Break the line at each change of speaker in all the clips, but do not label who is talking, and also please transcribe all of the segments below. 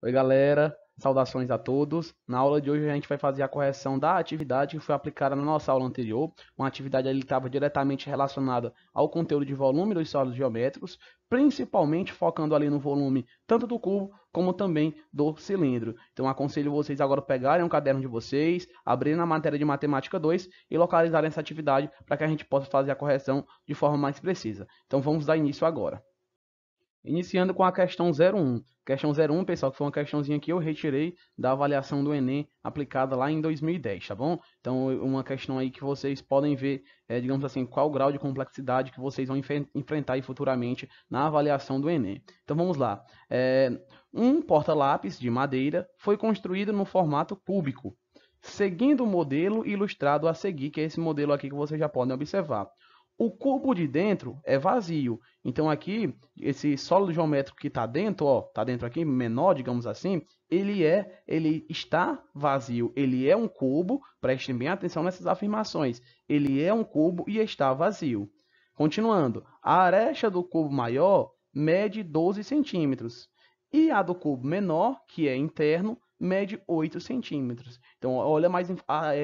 Oi, galera. Saudações a todos. Na aula de hoje a gente vai fazer a correção da atividade que foi aplicada na nossa aula anterior. Uma atividade ali que estava diretamente relacionada ao conteúdo de volume dos sólidos geométricos, principalmente focando ali no volume tanto do cubo como também do cilindro. Então aconselho vocês agora pegarem um caderno de vocês, abrirem na matéria de matemática 2 e localizarem essa atividade para que a gente possa fazer a correção de forma mais precisa. Então vamos dar início agora. Iniciando com a questão 01. Questão 01, pessoal, que foi uma questãozinha que eu retirei da avaliação do Enem aplicada lá em 2010, tá bom? Então, uma questão aí que vocês podem ver, digamos assim, qual o grau de complexidade que vocês vão enfrentar aí futuramente na avaliação do Enem. Então, vamos lá. Um porta-lápis de madeira foi construído no formato cúbico, seguindo o modelo ilustrado a seguir, que é esse modelo aqui que vocês já podem observar. O cubo de dentro é vazio. Então aqui, esse sólido geométrico que está dentro, ó, está dentro aqui, menor, digamos assim, ele está vazio. Ele é um cubo, prestem bem atenção nessas afirmações. Ele é um cubo e está vazio. Continuando, a aresta do cubo maior mede 12 centímetros. E a do cubo menor, que é interno, mede 8 centímetros. Então, olha mais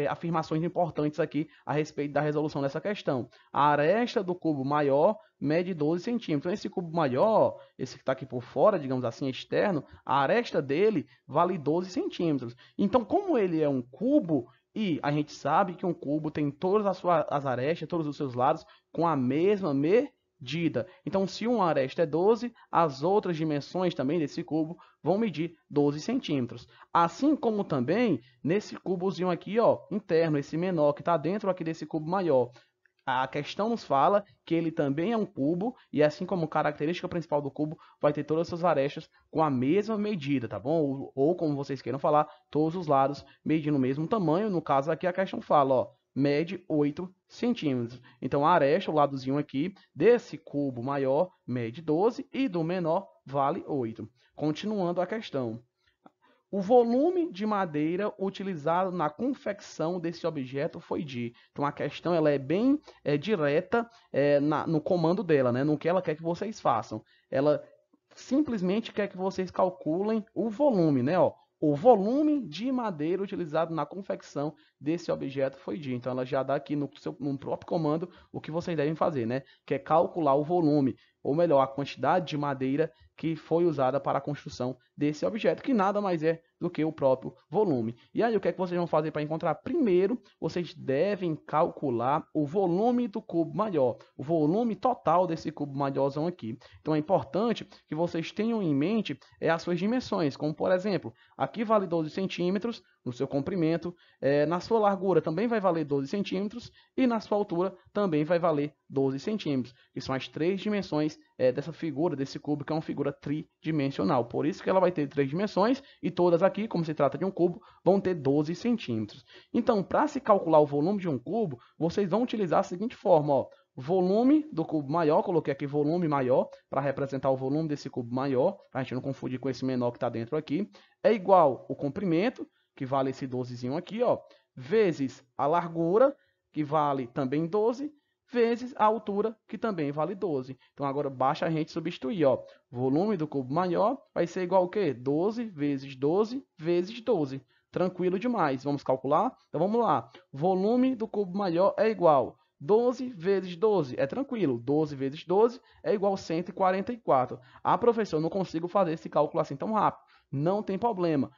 afirmações importantes aqui a respeito da resolução dessa questão. A aresta do cubo maior mede 12 centímetros. Então, esse cubo maior, esse que está aqui por fora, digamos assim, externo, a aresta dele vale 12 centímetros. Então, como ele é um cubo, e a gente sabe que um cubo tem todas as arestas, todos os seus lados, com a mesma medida. Então, se uma aresta é 12, as outras dimensões também desse cubo vão medir 12 centímetros. Assim como também nesse cubozinho aqui, ó, interno, esse menor que está dentro aqui desse cubo maior. A questão nos fala que ele também é um cubo e assim como característica principal do cubo, vai ter todas as suas arestas com a mesma medida, tá bom? Ou como vocês queiram falar, todos os lados medindo o mesmo tamanho. No caso aqui a questão fala, ó, mede 8 centímetros. Então a aresta, o ladozinho aqui desse cubo maior, mede 12 e do menor vale 8. Continuando a questão. O volume de madeira utilizado na confecção desse objeto foi de. Então a questão ela é bem direta no comando dela, né? No que ela quer que vocês façam. Ela simplesmente quer que vocês calculem o volume, né? Ó, o volume de madeira utilizado na confecção desse objeto foi de. Então ela já dá aqui no próprio comando o que vocês devem fazer, né? Que é calcular o volume, ou melhor, a quantidade de madeira que foi usada para a construção desse objeto, que nada mais é do que o próprio volume. E aí, o que é que vocês vão fazer para encontrar? Primeiro, vocês devem calcular o volume do cubo maior, o volume total desse cubo maiorzão aqui. Então, é importante que vocês tenham em mente as suas dimensões, como, por exemplo, aqui vale 12 centímetros no seu comprimento, na sua largura também vai valer 12 centímetros e na sua altura também vai valer 12 centímetros, que são as três dimensões dessa figura, desse cubo, que é uma figura tridimensional. Por isso que ela vai ter três dimensões e todas aqui, como se trata de um cubo, vão ter 12 centímetros. Então, para se calcular o volume de um cubo, vocês vão utilizar a seguinte forma, ó. Volume do cubo maior, coloquei aqui volume maior para representar o volume desse cubo maior, para a gente não confundir com esse menor que está dentro aqui, é igual o comprimento, que vale esse 12zinho aqui, ó, vezes a largura, que vale também 12, vezes a altura, que também vale 12. Então, agora basta a gente substituir, ó. Volume do cubo maior vai ser igual ao quê? 12 vezes 12 vezes 12. Tranquilo demais. Vamos calcular? Então, vamos lá. Volume do cubo maior é igual 12 vezes 12. É tranquilo. 12 vezes 12 é igual a 144. Ah, professor, eu não consigo fazer esse cálculo assim tão rápido. Não tem problema.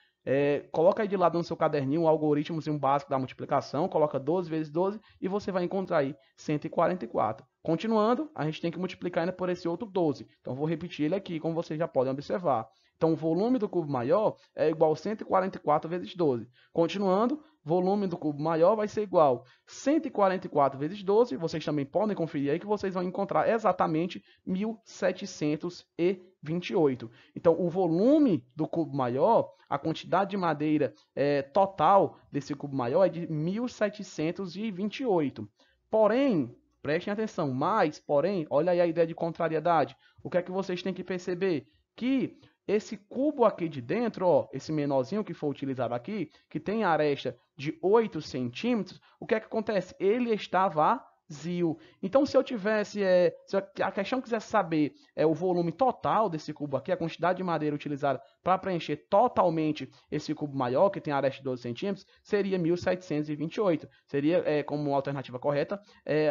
Coloca aí de lado no seu caderninho um algoritmozinho básico da multiplicação, coloca 12 vezes 12 e você vai encontrar aí 144. Continuando, a gente tem que multiplicar ainda por esse outro 12. Então, vou repetir ele aqui, como vocês já podem observar. Então, o volume do cubo maior é igual a 144 vezes 12. Continuando, volume do cubo maior vai ser igual a 144 vezes 12. Vocês também podem conferir aí que vocês vão encontrar exatamente 1728. Então, o volume do cubo maior, a quantidade de madeira total desse cubo maior é de 1728. Porém, prestem atenção, porém, olha aí a ideia de contrariedade. O que é que vocês têm que perceber? Que esse cubo aqui de dentro, ó, esse menorzinho que foi utilizado aqui, que tem a aresta de 8 centímetros, o que é que acontece? Ele estava vazio. Então, se eu tivesse, se a questão quisesse saber o volume total desse cubo aqui, a quantidade de madeira utilizada para preencher totalmente esse cubo maior, que tem a aresta de 12 centímetros, seria 1728. Seria, como alternativa correta,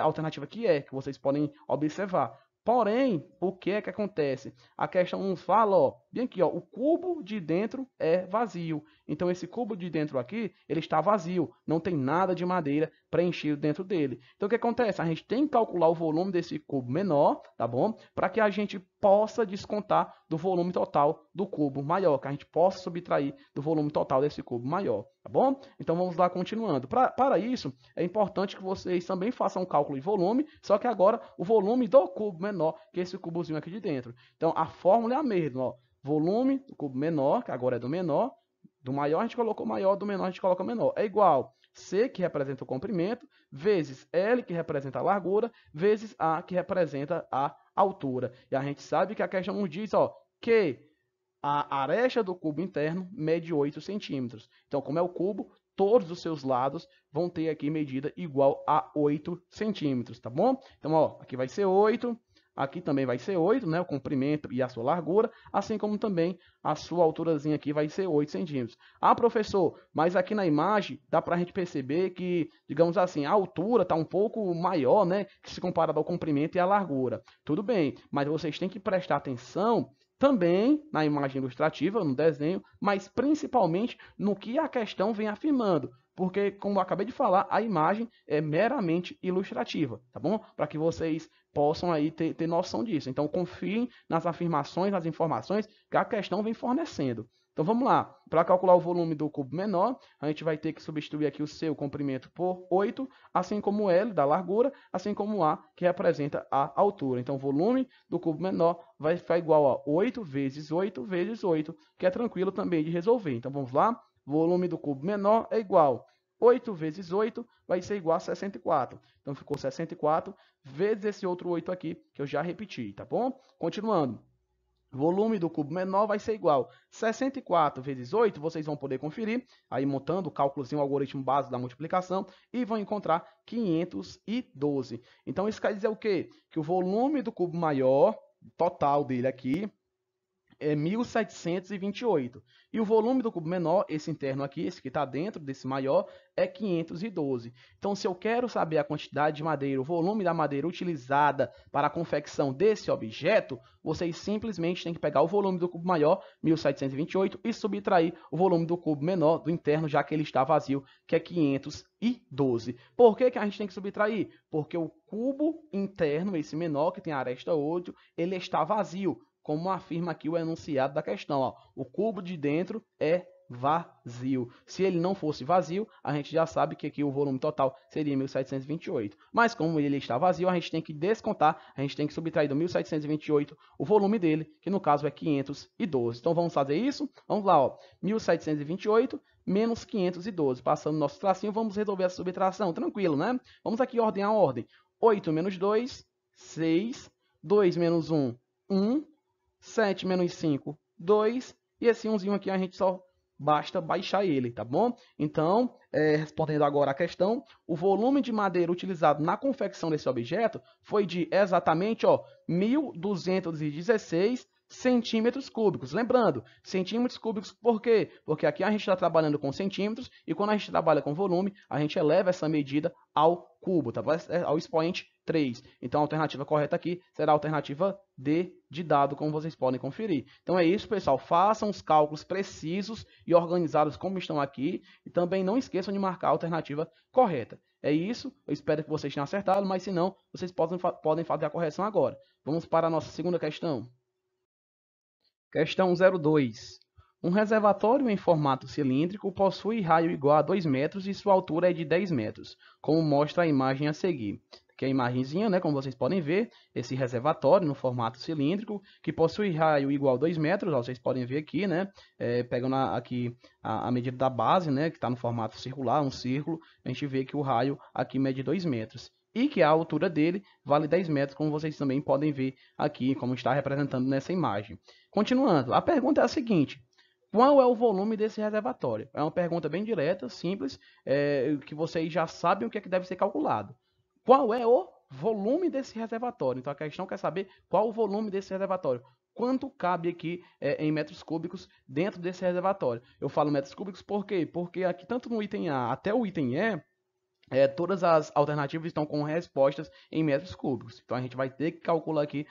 a alternativa que vocês podem observar. Porém, o que é que acontece? A questão nos fala, ó, bem aqui, ó, o cubo de dentro é vazio. Então, esse cubo de dentro aqui, ele está vazio. Não tem nada de madeira preenchido dentro dele. Então, o que acontece? A gente tem que calcular o volume desse cubo menor, tá bom? Para que a gente possa descontar do volume total do cubo maior, que a gente possa subtrair do volume total desse cubo maior, tá bom? Então, vamos lá continuando. Para isso, é importante que vocês também façam um cálculo de volume, só que agora o volume do cubo menor que esse cubozinho aqui de dentro. Então, a fórmula é a mesma, ó. Volume do cubo menor, que agora é do menor, do maior a gente colocou maior, do menor a gente coloca menor. É igual C, que representa o comprimento, vezes L, que representa a largura, vezes A, que representa a altura. E a gente sabe que a questão nos diz, ó, que a aresta do cubo interno mede 8 centímetros. Então, como é o cubo, todos os seus lados vão ter aqui medida igual a 8 centímetros, tá bom? Então, ó, aqui vai ser 8, aqui também vai ser 8, né? O comprimento e a sua largura, assim como também a sua alturazinha aqui vai ser 8 centímetros. Ah, professor, mas aqui na imagem dá para a gente perceber que, digamos assim, a altura está um pouco maior, né? Que se comparado ao comprimento e à largura. Tudo bem, mas vocês têm que prestar atenção também na imagem ilustrativa, no desenho, mas principalmente no que a questão vem afirmando. Porque, como eu acabei de falar, a imagem é meramente ilustrativa, tá bom? Para que vocês possam aí ter noção disso. Então, confiem nas afirmações, nas informações que a questão vem fornecendo. Então, vamos lá. Para calcular o volume do cubo menor, a gente vai ter que substituir aqui o seu comprimento por 8, assim como o L da largura, assim como o A, que representa a altura. Então, o volume do cubo menor vai ficar igual a 8 vezes 8 vezes 8, que é tranquilo também de resolver. Então, vamos lá. Volume do cubo menor é igual 8 vezes 8 vai ser igual a 64. Então, ficou 64 vezes esse outro 8 aqui, que eu já repeti, tá bom? Continuando. Volume do cubo menor vai ser igual 64 vezes 8, vocês vão poder conferir, aí montando o cálculozinho, o algoritmo básico da multiplicação, e vão encontrar 512. Então, isso quer dizer o quê? Que o volume do cubo maior, total dele aqui, é 1728. E o volume do cubo menor, esse interno aqui, esse que está dentro desse maior, é 512. Então, se eu quero saber a quantidade de madeira, o volume da madeira utilizada para a confecção desse objeto, vocês simplesmente têm que pegar o volume do cubo maior, 1728, e subtrair o volume do cubo menor, do interno, já que ele está vazio, que é 512. Por que a gente tem que subtrair? Porque o cubo interno, esse menor, que tem a aresta 8, ele está vazio, como afirma aqui o enunciado da questão. Ó, o cubo de dentro é vazio. Se ele não fosse vazio, a gente já sabe que aqui o volume total seria 1728. Mas como ele está vazio, a gente tem que descontar, a gente tem que subtrair do 1728 o volume dele, que no caso é 512. Então vamos fazer isso? Vamos lá, ó. 1728 menos 512. Passando nosso tracinho, vamos resolver essa subtração. Tranquilo, né? Vamos aqui ordenar a ordem. 8 menos 2, 6. 2 menos 1, 1. 7 menos 5, 2. E esse 1zinho aqui a gente só basta baixar ele, tá bom? Então, respondendo agora a questão, o volume de madeira utilizado na confecção desse objeto foi de exatamente 1.216 centímetros cúbicos. Lembrando, centímetros cúbicos por quê? Porque aqui a gente está trabalhando com centímetros e quando a gente trabalha com volume, a gente eleva essa medida ao cubo, tá? Ao expoente 3. Então, a alternativa correta aqui será a alternativa D de dado, como vocês podem conferir. Então, é isso, pessoal. Façam os cálculos precisos e organizados como estão aqui. E também não esqueçam de marcar a alternativa correta. É isso. Eu espero que vocês tenham acertado, mas se não, vocês podem fazer a correção agora. Vamos para a nossa segunda questão. Questão 02. Um reservatório em formato cilíndrico possui raio igual a 2 metros e sua altura é de 10 metros, como mostra a imagem a seguir. Aqui é a imagenzinha, né, como vocês podem ver, esse reservatório no formato cilíndrico, que possui raio igual a 2 metros, ó, vocês podem ver aqui, né, pegando aqui a medida da base, né, que está no formato circular, um círculo, a gente vê que o raio aqui mede 2 metros. E que a altura dele vale 10 metros, como vocês também podem ver aqui, como está representando nessa imagem. Continuando, a pergunta é a seguinte: qual é o volume desse reservatório? É uma pergunta bem direta, simples, que vocês já sabem o que é que deve ser calculado. qual é o volume desse reservatório. Então a questão quer saber qual o volume desse reservatório. Quanto cabe aqui em metros cúbicos dentro desse reservatório. Eu falo metros cúbicos por quê? Porque aqui, tanto no item A até o item E, todas as alternativas estão com respostas em metros cúbicos. Então a gente vai ter que calcular aqui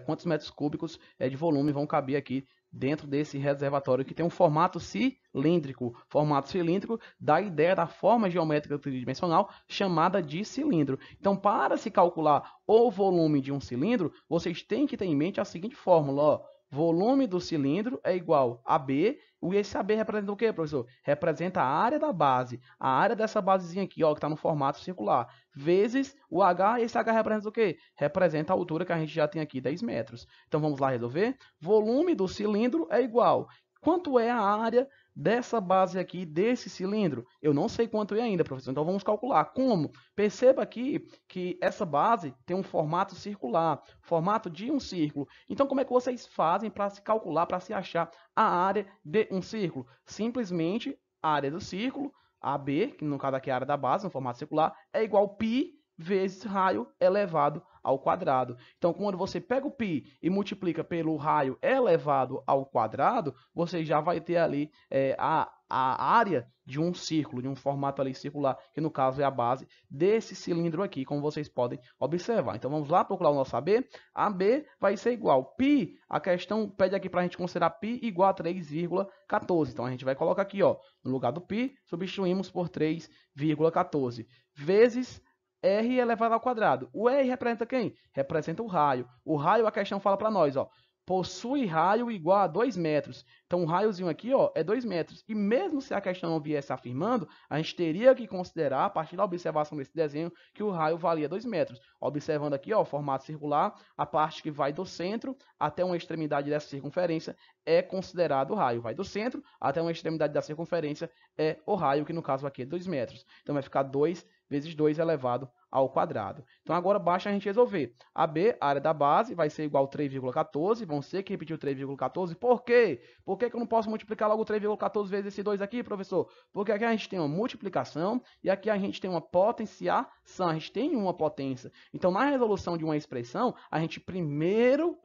quantos metros cúbicos de volume vão caber aqui dentro desse reservatório que tem um formato cilíndrico. Formato cilíndrico dá a ideia da forma geométrica tridimensional chamada de cilindro. Então, para se calcular o volume de um cilindro, vocês têm que ter em mente a seguinte fórmula, ó. Volume do cilindro é igual a B. E esse AB representa o quê, professor? Representa a área da base. A área dessa basezinha aqui, ó, que está no formato circular. Vezes o H. Esse H representa o quê? Representa a altura que a gente já tem aqui, 10 metros. Então, vamos lá resolver? Volume do cilindro é igual. Quanto é a área dessa base aqui, desse cilindro? Eu não sei quanto é ainda, professor. Então, vamos calcular. Como? Perceba aqui que essa base tem um formato circular, formato de um círculo. Então, como é que vocês fazem para se calcular, para se achar a área de um círculo? Simplesmente, a área do círculo, AB, que no caso aqui é a área da base, no formato circular, é igual a π vezes raio elevado ao quadrado. Então, quando você pega o π e multiplica pelo raio elevado ao quadrado, você já vai ter ali a área de um círculo, de um formato ali circular, que no caso é a base desse cilindro aqui, como vocês podem observar. Então, vamos lá procurar o nosso AB. AB vai ser igual π, a questão pede aqui para a gente considerar π igual a 3,14. Então, a gente vai colocar aqui, ó, no lugar do π, substituímos por 3,14, vezes R elevado ao quadrado. O R representa quem? Representa o raio. O raio, a questão fala para nós, ó, possui raio igual a 2 metros. Então, o raiozinho aqui, ó, é 2 metros. E mesmo se a questão não viesse afirmando, a gente teria que considerar, a partir da observação desse desenho, que o raio valia 2 metros. Observando aqui, ó, o formato circular, a parte que vai do centro até uma extremidade dessa circunferência é considerado o raio. Vai do centro até uma extremidade da circunferência é o raio, que no caso aqui é 2 metros. Então, vai ficar 2 vezes 2 elevado ao quadrado. Então, agora basta a gente resolver. AB, a área da base, vai ser igual a 3,14. Vamos ter que repetir o 3,14. Por quê? Por que eu não posso multiplicar logo 3,14 vezes esse 2 aqui, professor? Porque aqui a gente tem uma multiplicação e aqui a gente tem uma potenciação. A gente tem uma potência. Então, na resolução de uma expressão, a gente primeiro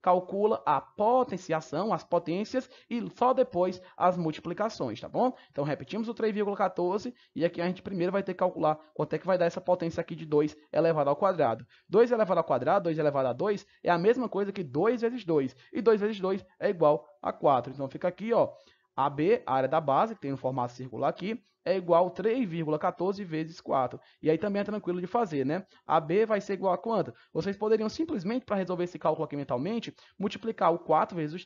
calcula a potenciação, as potências, e só depois as multiplicações, tá bom? Então, repetimos o 3,14 e aqui a gente primeiro vai ter que calcular quanto é que vai dar essa potência aqui de 2 elevado ao quadrado. 2 elevado ao quadrado, 2 elevado a 2, é a mesma coisa que 2 vezes 2. E 2 vezes 2 é igual a 4. Então, fica aqui, ó, AB, a área da base, que tem um formato circular aqui, é igual a 3,14 vezes 4. E aí também é tranquilo de fazer, né? AB vai ser igual a quanto? Vocês poderiam simplesmente, para resolver esse cálculo aqui mentalmente, multiplicar o 4 vezes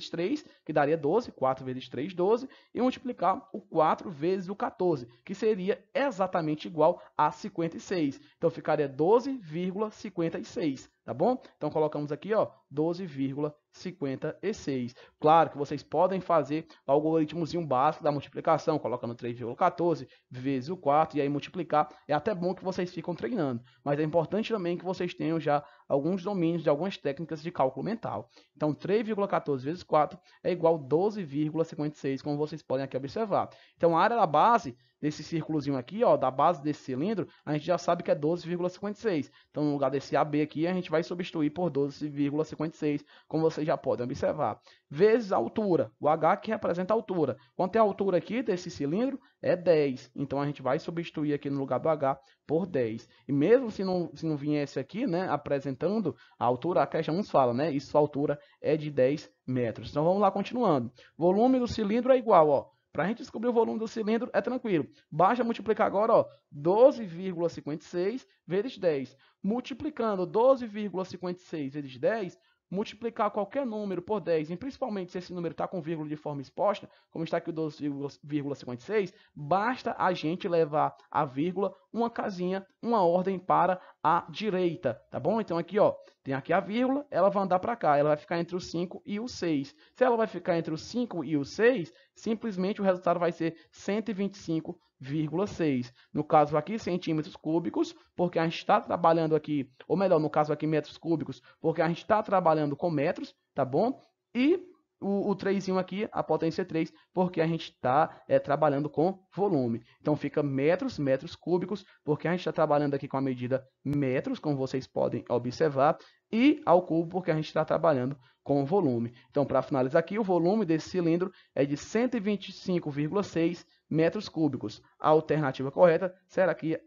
3, que daria 12. 4 vezes 3, 12. E multiplicar o 4 vezes o 14, que seria exatamente igual a 56. Então, ficaria 12,56. Tá bom? Então, colocamos aqui, ó, 12,56. Claro que vocês podem fazer o algoritmozinho básico da multiplicação, colocando 3,14 vezes o 4 e aí multiplicar. É até bom que vocês ficam treinando, mas é importante também que vocês tenham já alguns domínios de algumas técnicas de cálculo mental. Então, 3,14 vezes 4 é igual a 12,56, como vocês podem aqui observar. Então, a área da base desse círculozinho aqui, ó, da base desse cilindro, a gente já sabe que é 12,56. Então, no lugar desse AB aqui, a gente vai substituir por 12,56, como vocês já podem observar. Vezes a altura, o H que representa a altura. Quanto é a altura aqui desse cilindro? É 10. Então, a gente vai substituir aqui no lugar do H por 10. E mesmo se não viesse aqui, né, apresentando a altura, a questão nos fala, né, isso a altura é de 10 metros. Então, vamos lá continuando. Volume do cilindro é igual, ó. Para a gente descobrir o volume do cilindro é tranquilo. Basta multiplicar agora, ó, 12,56 vezes 10. Multiplicando 12,56 vezes 10, multiplicar qualquer número por 10, e principalmente se esse número está com vírgula de forma exposta, como está aqui o 12,56, basta a gente levar a vírgula uma casinha, uma ordem para a direita, tá bom? Então aqui, ó, tem aqui a vírgula, ela vai andar para cá, ela vai ficar entre o 5 e o 6. Se ela vai ficar entre o 5 e o 6, simplesmente o resultado vai ser 125,6. No caso aqui, centímetros cúbicos, porque a gente está trabalhando aqui, ou melhor, no caso aqui, metros cúbicos, porque a gente está trabalhando com metros, tá bom? E o 3 aqui, a potência 3, porque a gente está trabalhando com volume. Então fica metros cúbicos, porque a gente está trabalhando aqui com a medida metros, como vocês podem observar, e ao cubo, porque a gente está trabalhando com volume. Então, para finalizar aqui, o volume desse cilindro é de 125,6 metros cúbicos. A alternativa correta será aqui.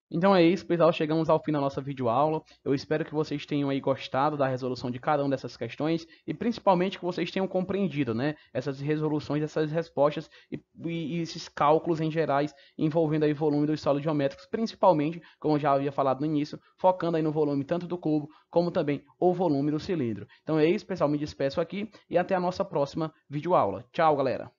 Então é isso, pessoal, chegamos ao fim da nossa videoaula. Eu espero que vocês tenham aí gostado da resolução de cada uma dessas questões e principalmente que vocês tenham compreendido, né, essas resoluções, essas respostas e esses cálculos em gerais envolvendo aí o volume dos sólidos geométricos, principalmente, como eu já havia falado no início, focando aí no volume tanto do cubo como também o volume do cilindro. Então é isso, pessoal, me despeço aqui e até a nossa próxima videoaula. Tchau, galera!